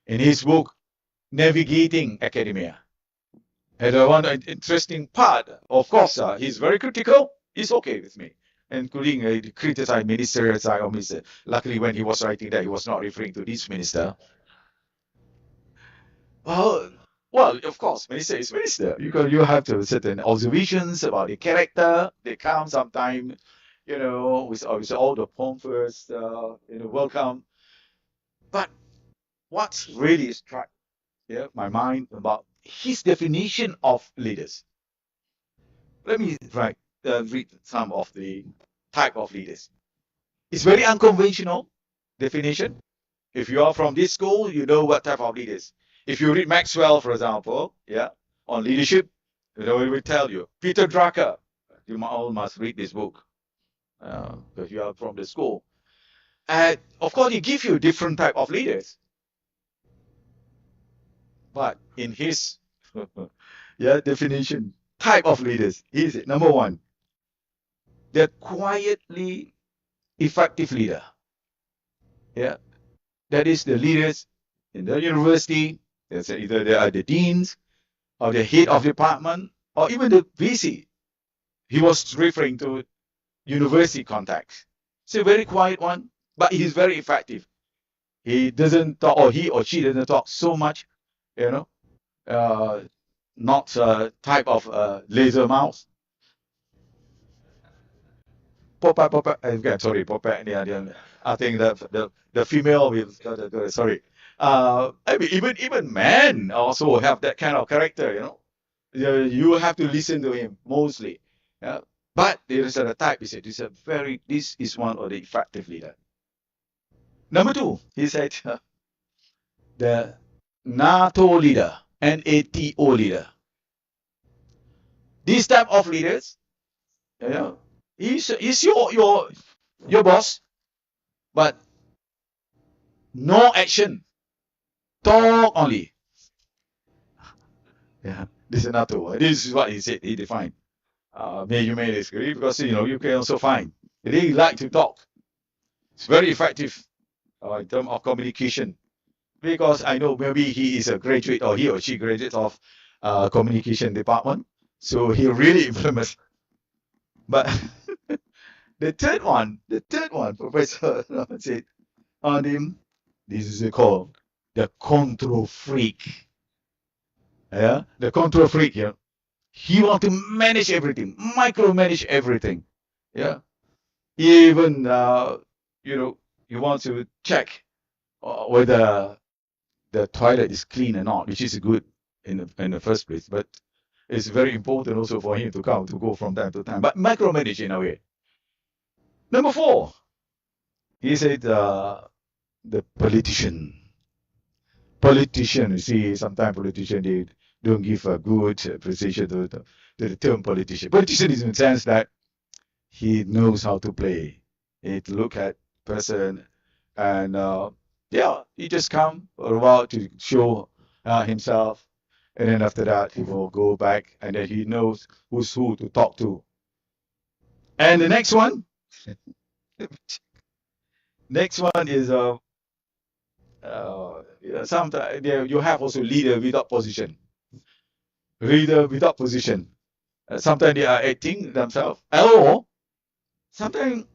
in his book Navigating Academia. And one interesting part, of course, he's very critical. It's okay with me, including criticize ministerial side of minister. Luckily, when he was writing that, he was not referring to this minister. Well, of course, minister is minister. You have to certain observations about the character. They come sometime, with all the pompous, welcome. But what's really struck my mind about his definition of leaders. Let me read some of the type of leaders. It's very unconventional definition. If you are from this school, you know what type of leaders. If you read Maxwell, for example, on leadership, it will tell you. Peter Drucker, you all must read this book because you are from the school. And of course, he gives you different type of leaders. But in his definition, type of leaders, here's it. Number one, the quietly effective leader. That is the leaders in the university. Either they are the deans or the head of department or even the VC. He was referring to university context. It's a very quiet one, but he's very effective. He doesn't talk, or he or she doesn't talk so much, not type of laser mouse. Sorry, I think that the female will sorry. I mean, even men also have that kind of character, You have to listen to him mostly. But there is a type. He said, this is one of the effective leader. Number two, he said, the NATO leader, NATO leader. This type of leaders, he's your boss, but no action. Talk only. Yeah, this is another one. This is what he said. He defined. You may disagree because you can also find they like to talk. It's very effective in terms of communication. Because I know maybe he is a graduate or he or she graduate of communication department, so he really implements. But the third one, Professor said on him, this is called the control freak. Yeah, the control freak. Yeah, he want to manage everything, micromanage everything. Yeah, even you want to check whether the toilet is clean or not, which is good in the first place, but it's very important also for him to go from time to time, but micromanage in a way. Number 4, he said the politician. You see, sometimes politicians they don't give a good appreciation to the term politician. Politician is in the sense that he knows how to play. He look at person and he just come for a while to show himself, and then after that he will go back, and then he knows who's who to talk to. And the next one, is sometimes you have also leader without position. Sometimes they are acting themselves, or sometimes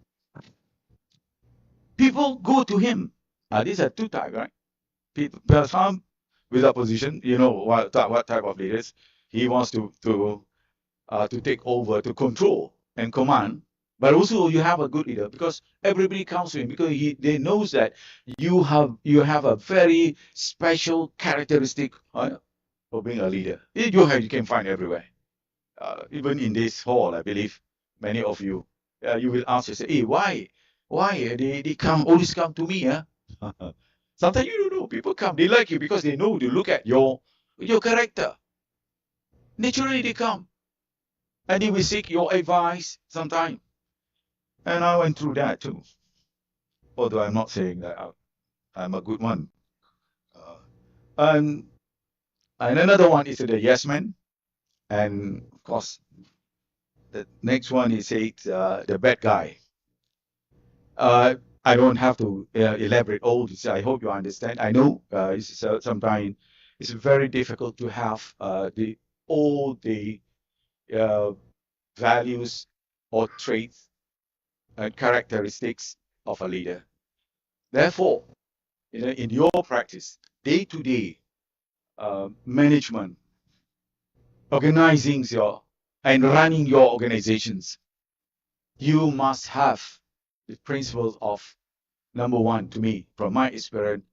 people go to him. These are two types, right? People, some without position, what type of leaders he wants to take over, to control and command. But also you have a good leader because everybody comes to him because they knows that you have a very special characteristic for being a leader. You can find everywhere. Even in this hall, I believe many of you you will ask yourself, hey, why they always come to me? Sometimes you don't know. People come, they like you because they know to look at your character. Naturally they come. And they will seek your advice sometimes. And I went through that too. Although I'm not saying that I'm a good one. And another one is the yes man. And of course, the next one is the bad guy. I don't have to elaborate all this. I hope you understand. I know sometimes it's very difficult to have all the values or traits and characteristics of a leader. Therefore, in your practice, day-to-day management, organizing and running your organizations, you must have the principles of, number 1, to me, from my experience,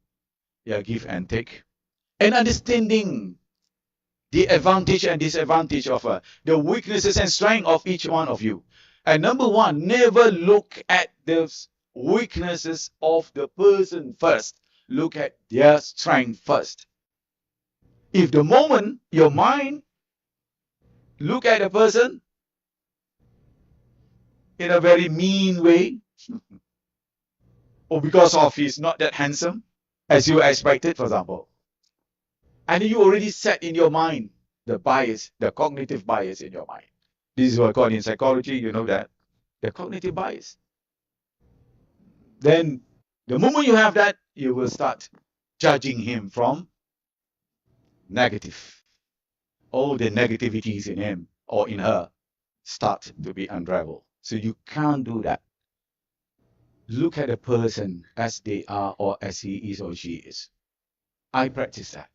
give and take, and understanding the advantage and disadvantage of the weaknesses and strength of each one of you. And number 1, never look at the weaknesses of the person first. Look at their strength first. If the moment your mind look at a person in a very mean way, or because of he's not that handsome as you expected, for example, and you already set in your mind the bias, the cognitive bias in your mind. This is what called in psychology, you know that, the cognitive bias. Then the moment you have that, you will start judging him from negative. All the negativities in him or in her start to be unraveled. So you can't do that. Look at a person as they are or as he is or she is. I practice that.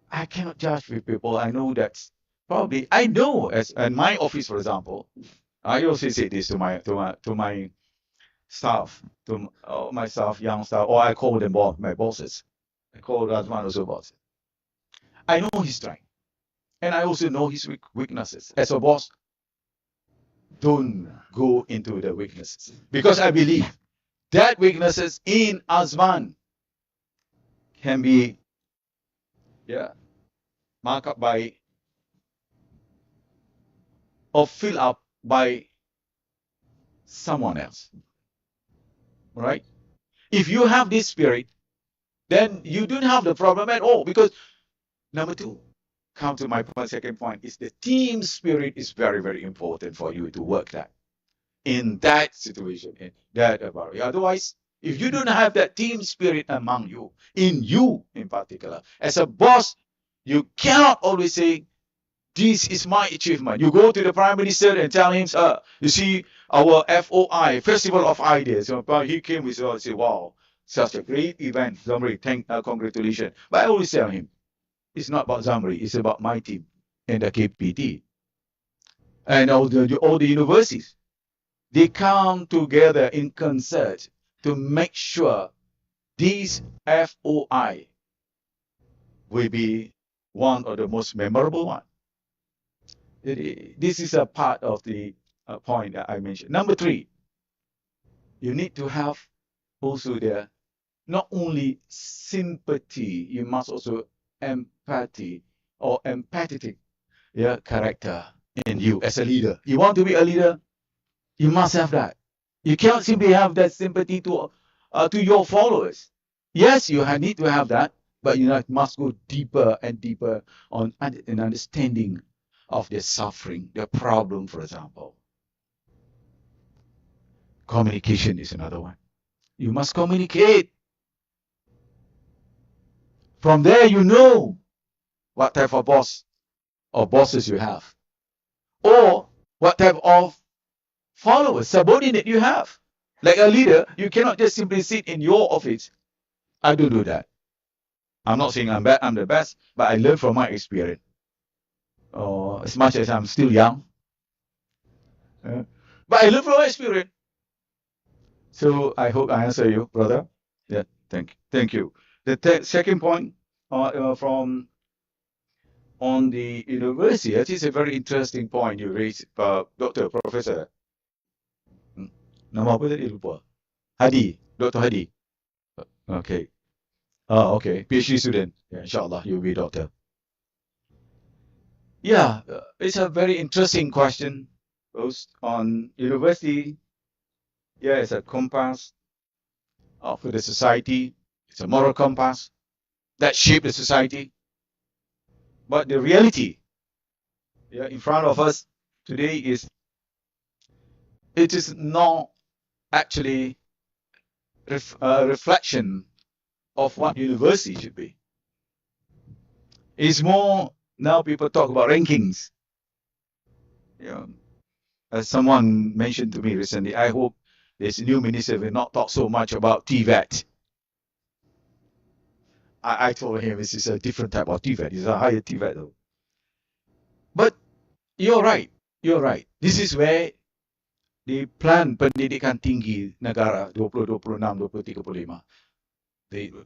I cannot judge with people. I know that probably, I know as in my office, for example, I also say this to my staff, my staff, young staff, or I call them my bosses. I call that one also bosses. I know his strength, and I also know his weaknesses. As a boss, don't go into the weaknesses, because I believe that weaknesses in Azman can be marked up by or filled up by someone else. Right? If you have this spirit, then you don't have the problem at all. Because number two, come to my second point, is the team spirit is very, very important for you to work that in that situation, in that environment. Otherwise, if you don't have that team spirit among you, in you in particular, as a boss, you cannot always say, this is my achievement. You go to the Prime Minister and tell him, you see, our FOI, Festival of Ideas, he came with us and said, wow, such a great event. Zamri, congratulations. But I always tell him, it's not about Zamri, it's about my team and the KPT. And all the universities. They come together in concert to make sure these FOI will be one of the most memorable one. This is a part of the point that I mentioned. Number three, you need to have also the not only sympathy, you must also empathy or empathetic character in you as a leader. You want to be a leader, you must have that. You cannot simply have that sympathy to your followers. Yes, you need to have that, but you must go deeper and deeper on an understanding of their suffering, their problem, for example. Communication is another one. You must communicate. From there, you know what type of boss or bosses you have, or what type of followers, subordinate you have. Like a leader, you cannot just simply sit in your office. I don't do that. I'm not saying I'm the best, but I learn from my experience. As much as I'm still young, but I learn from my experience. So I hope I answer you, brother. Yeah, thank you. The second point from on the university, that is a very interesting point you raised, Professor. Nama apa tadi lupa? Hadi, Dr. Hadi. Okay. Okay. PhD student. Yeah, inshallah, you'll be a doctor. Yeah, it's a very interesting question. Both on university, yeah, it's a compass for the society. It's a moral compass that shapes the society. But the reality, in front of us today it is not actually a reflection of what university should be. It's more, now people talk about rankings. As someone mentioned to me recently, I hope this new minister will not talk so much about TVET. I told him this is a different type of TVET. It's a higher TVET though. But you're right. This is where the plan pendidikan tinggi negara 2026-2035,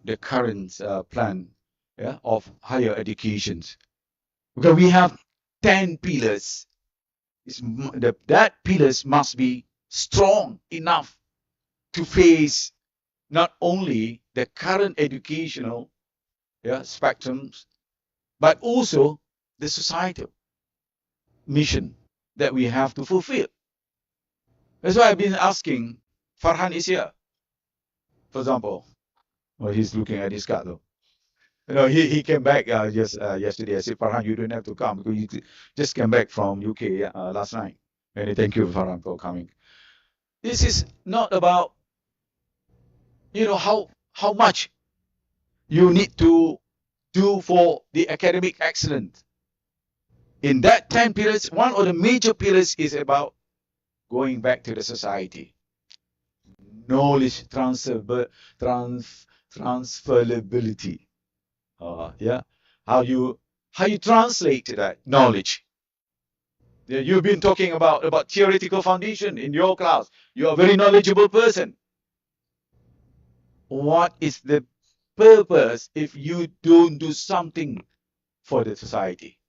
the current plan of higher educations, because we have 10 pillars. That pillars must be strong enough to face not only the current educational spectrums, but also the societal mission that we have to fulfill. That's why I've been asking. Farhan is here, for example. Well, he's looking at his card though. He came back yesterday. I said, Farhan, you don't have to come because you just came back from UK last night. And thank you, Farhan, for coming. This is not about how much you need to do for the academic excellence. In that 10 pillars, one of the major pillars is about going back to the society. Knowledge transferability. How you translate that knowledge. You've been talking about theoretical foundation in your class. You're a very knowledgeable person. What is the purpose if you don't do something for the society?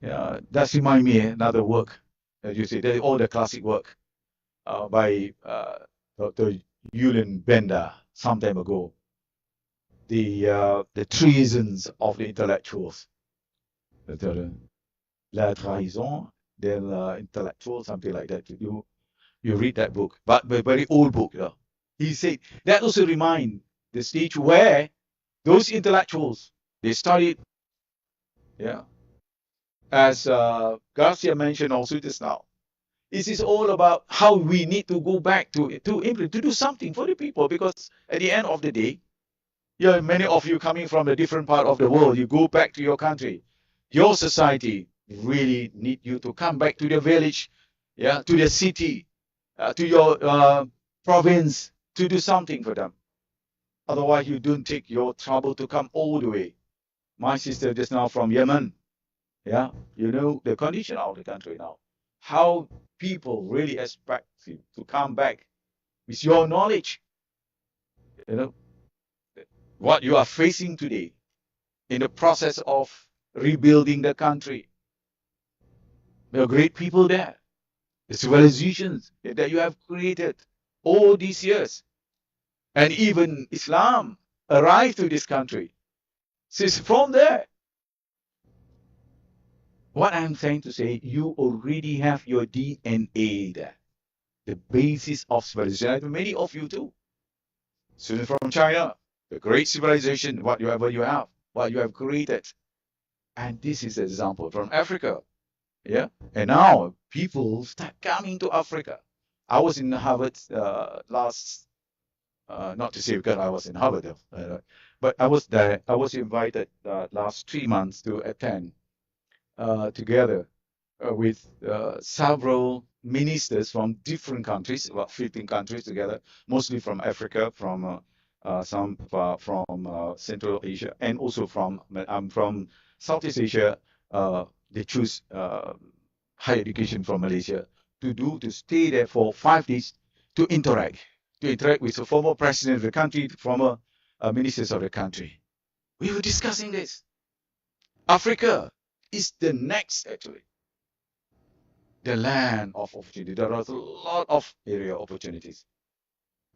That reminds me another work. As you say, all the classic work by Dr. Julian Bender some time ago. The treasons of the intellectuals. La trahison de l'intellectuel, something like that. You read that book, but a very old book. He said that also reminds the stage where those intellectuals, they studied, yeah, as Garcia mentioned also just now. This is all about how we need to go back to do something for the people, because at the end of the day, yeah, many of you coming from a different part of the world, you go back to your country, your society really need you to come back to the village, yeah, to the city, to your province, to do something for them. Otherwise, you don't take your trouble to come all the way. My sister just now from Yemen, yeah, you know the condition of the country now. How people really expect you to come back with your knowledge, you know, what you are facing today in the process of rebuilding the country. There are great people there. The civilizations that you have created all these years. And even Islam arrived to this country. So it's from there. What I'm saying to say, you already have your DNA there. The basis of civilization. Many of you too. Students from China, the great civilization, whatever you have, what you have created. And this is an example from Africa. Yeah. And now people start coming to Africa. I was in Harvard last, not to say because I was in Harvard, but I was there. I was invited last 3 months to attend together with several ministers from different countries, about 15 countries together, mostly from Africa, from some from Central Asia, and also from Southeast Asia. They choose higher education from Malaysia to stay there for 5 days to interact with the former president of the country, former ministers of the country. We were discussing this. Africa is the next, actually, the land of opportunity. There are a lot of area opportunities.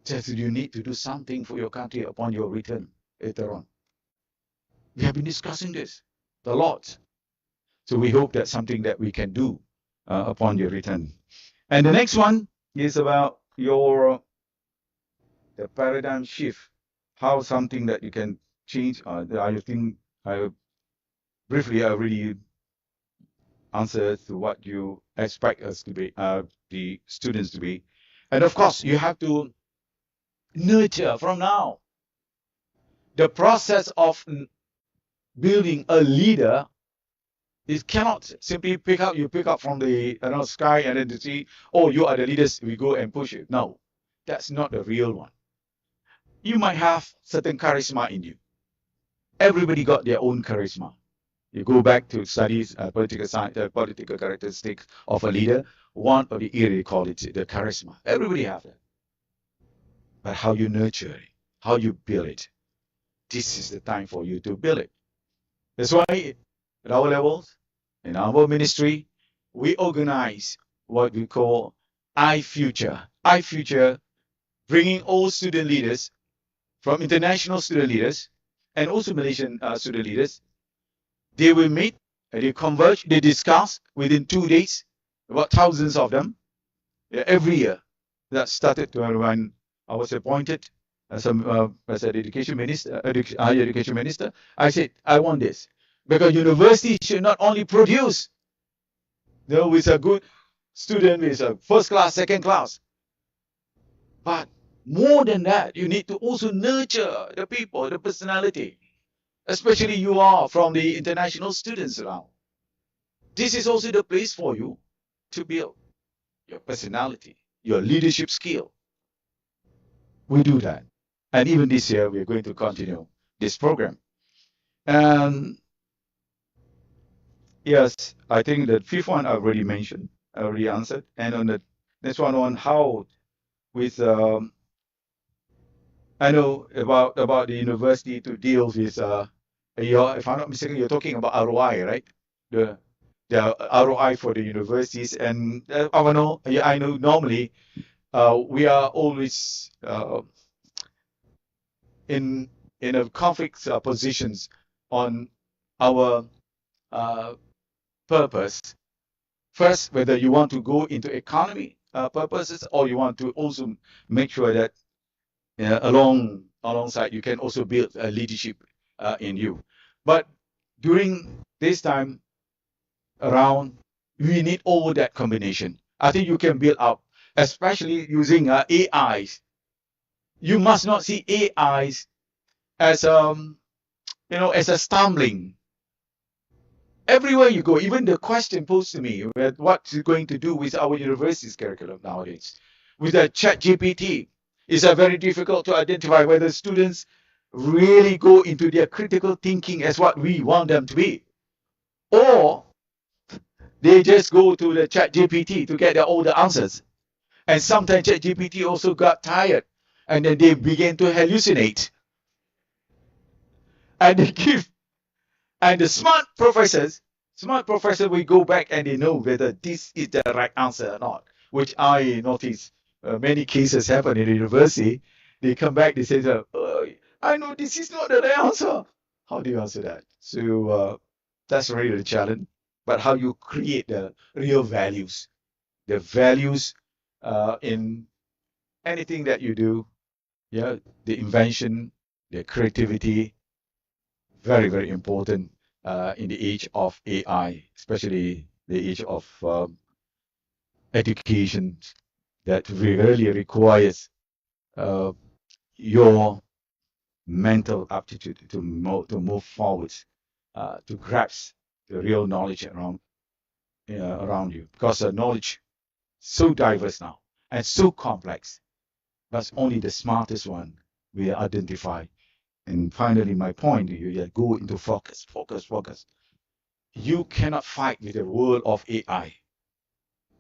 Just you need to do something for your country upon your return later on. We have been discussing this a lot. So we hope that's something that we can do upon your return. And the next one is about the paradigm shift. How something that you can change. I think briefly I already answered to what you expect us to be, the students to be. And of course, you have to nurture from now. The process of building a leader, it cannot simply pick up from the sky and then to see, oh, you are the leaders, we go and push it. No, that's not the real one. You might have certain charisma in you. Everybody got their own charisma. You go back to studies political science, political characteristics of a leader. One of the area call it the charisma. Everybody have that. But how you nurture it, how you build it, this is the time for you to build it. That's why at our levels, in our ministry, we organize what we call iFuture. iFuture, bringing all student leaders from international student leaders and also Malaysian student leaders. They will meet, they converge, they discuss within 2 days, about thousands of them, every year. That started when I was appointed as an education minister, higher education minister. I said, I want this. Because university should not only produce with a good student, with a first class, second class, but more than that, you need to also nurture the people, the personality. Especially you are from the international students around. This is also the place for you to build your personality, your leadership skill. We do that. And even this year, we're going to continue this program. And yes, I think the fifth one I already mentioned, I already answered. And on the next one on how with, I know about the university to deal with, if I'm not mistaken, you're talking about ROI, right? The ROI for the universities. And I know normally we are always in a conflict positions on our purpose. First, whether you want to go into economy purposes or you want to also make sure that alongside, you can also build a leadership in you. But during this time around, we need all that combination. I think you can build up, especially using AIs. You must not see AIs as as a stumbling. Everywhere you go, even the question posed to me, what's it going to do with our university's curriculum nowadays? With the ChatGPT, it's very difficult to identify whether students really go into their critical thinking as what we want them to be, or they just go to the ChatGPT to get all the answers. And sometimes ChatGPT also got tired, and then they began to hallucinate. And they give, and the smart professors will go back and they know whether this is the right answer or not, which I notice many cases happen in the university. They come back, they say, I know this is not the right answer. How do you answer that? So that's really the challenge. But how you create the real values, the values in anything that you do, the invention, the creativity, very, very important in the age of AI, especially the age of education that really requires your mental aptitude to move forward, to grasp the real knowledge around you, because the knowledge so diverse now and so complex, but only the smartest one will identify. And finally, my point, you go into focus. You cannot fight with the world of AI,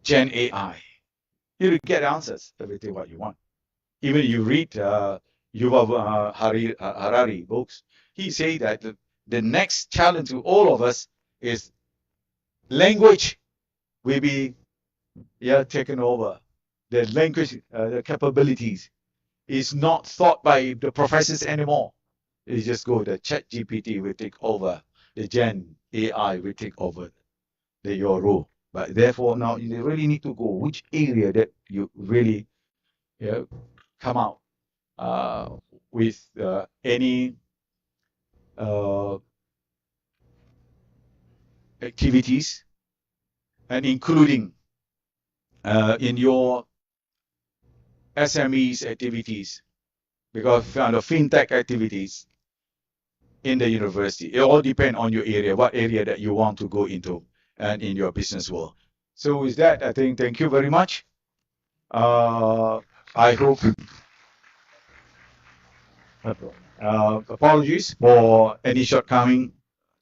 Gen AI. You get answers, everything what you want. Even you read Yuval Harari books, he say that the next challenge to all of us is language will be taken over. The language, the capabilities is not thought by the professors anymore. You just go, the ChatGPT will take over, the Gen AI will take over your role. But therefore now you really need to go which area that you really come out with any activities, and including in your SMEs activities, because the fintech activities in the university, it all depends on your area, what area that you want to go into and in your business world. So with that, I think thank you very much. I hope apologies for any shortcoming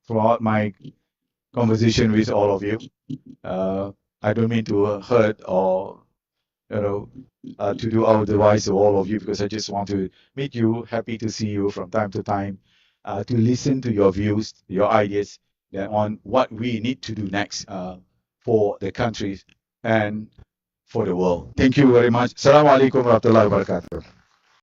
throughout my conversation with all of you. I don't mean to hurt or to do otherwise to all of you, because I just want to meet you, happy to see you from time to time, to listen to your views, your ideas on what we need to do next for the country and for the world. Thank you very much. Assalamu alaikum warahmatullahi wabarakatuh.